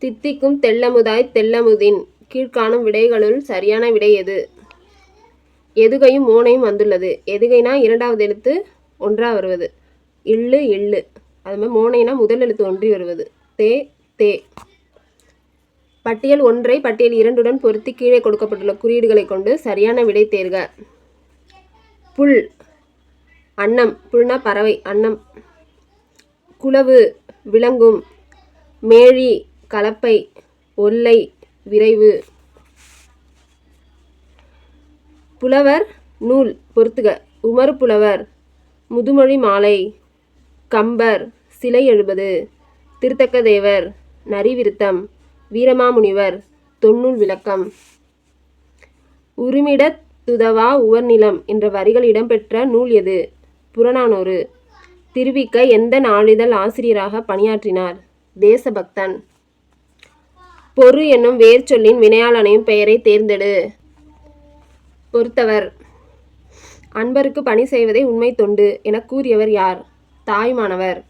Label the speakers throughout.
Speaker 1: தித்திக்கும் தெள்ளமுதாய் தெள்ளமுதின் கீழ்காணும் விடைகளுள் சரியான விடை எது? எதுகையும் மோனையும் வந்துள்ளது. எதுகைனா இரண்டாவது எழுத்து ஒன்றா வருவது. இல்லு இல்லு. அதுமாதிரி மோனைனா முதல் எழுத்து ஒன்றி வருவது. தே தே. பட்டியல் 1ஐ பட்டியல் 2உடன் பொருத்தி கீழே கொடுக்கப்பட்டுள்ள குறியீடுகளை கொண்டு சரியான விடை தேர்க. புல் அன்னம். புல்னா பறவை, அன்னம். குளவு விளங்கும். மேழி கலப்பை. ஒல்லை விரைவு. புலவர் நூல் பொறுத்துக. உமறு புலவர், முதுமொழி மாலை, கம்பர், சிலை எழுபது, திருத்தக்க தேவர், நரிவிருத்தம், வீரமாமுனிவர், தொன்னூல் விளக்கம். உருமிடத் துதவா உவர்நிலம் என்ற வரிகள் இடம்பெற்ற நூல் எது? புறநானூறு. திருவிக்க எந்த நாளிதழ் ஆசிரியராக பணியாற்றினார்? தேசபக்தன். பொறு என்னும் வேர் சொல்லின் வினையால் அணையும் பெயரை தேர்ந்தெடு. பொறுத்தவர். அன்பருக்கு பணி செய்வதை உண்மை தொண்டு எனக் கூறியவர் யார்? தாய்மானவர்.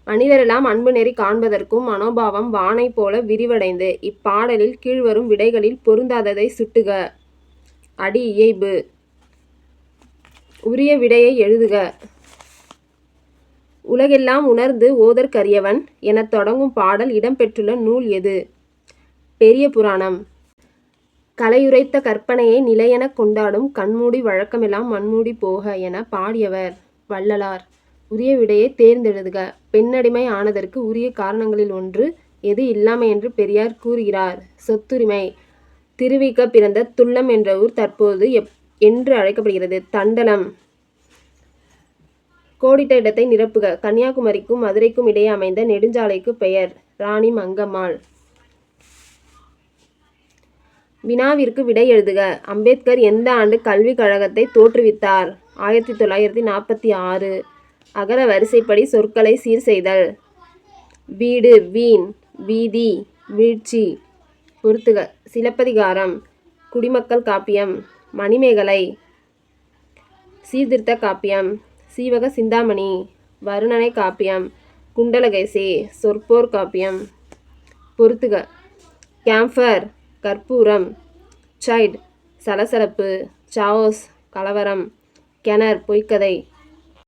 Speaker 1: மனிதரெல்லாம் அன்பு நெறி காண்பதற்கும் மனோபாவம் வானை போல விரிவடைந்து. இப்பாடலில் கீழ்வரும் விடைகளில் பொருந்தாததை சுட்டுக. அடி இயைபு. உரிய விடையை எழுதுக. உலகெல்லாம் உணர்ந்து ஓதற்கரியவன் எனத் தொடங்கும் பாடல் இடம்பெற்றுள்ள நூல் எது? பெரிய புராணம். கலையுரைத்த கற்பனையை நிலையெனக் கொண்டாடும் கண்மூடி வழக்கமெல்லாம் மண்மூடி போக என பாடியவர் வள்ளலார். உரிய விடையை தேர்ந்தெழுதுக. பெண்ணடிமை ஆனதற்கு உரிய காரணங்களில் ஒன்று எது இல்லாமை என்று பெரியார் கூறுகிறார்? சொத்துரிமை. திருவிக்க பிறந்த துள்ளம் என்ற ஊர் தற்போது என்று அழைக்கப்படுகிறது? தண்டலம். கோடிட்ட இடத்தை நிரப்புக. கன்னியாகுமரிக்கும் மதுரைக்கும் இடையே அமைந்த நெடுஞ்சாலைக்கு பெயர்? ராணி மங்கம்மாள். வினாவிற்கு விடை எழுதுக. அம்பேத்கர் எந்த ஆண்டு கல்விக் கழகத்தை தோற்றுவித்தார்? 1946. அகர வரிசைப்படி சொற்களை சீர் செய்தல். வீடு வீண், வீதி வீழ்ச்சி. பொறுத்துக. சிலப்பதிகாரம், குடிமக்கள் காப்பியம், மணிமேகலை, சீர்திருத்த காப்பியம், சீவக சிந்தாமணி, வருணனை காப்பியம், குண்டலகேசி, சொற்போர் காப்பியம். பொறுத்துக. கேம்ஃபர் கற்பூரம், சைட் சலசலப்பு, சாவோஸ் கலவரம், கெனர் பொய்க்கதை.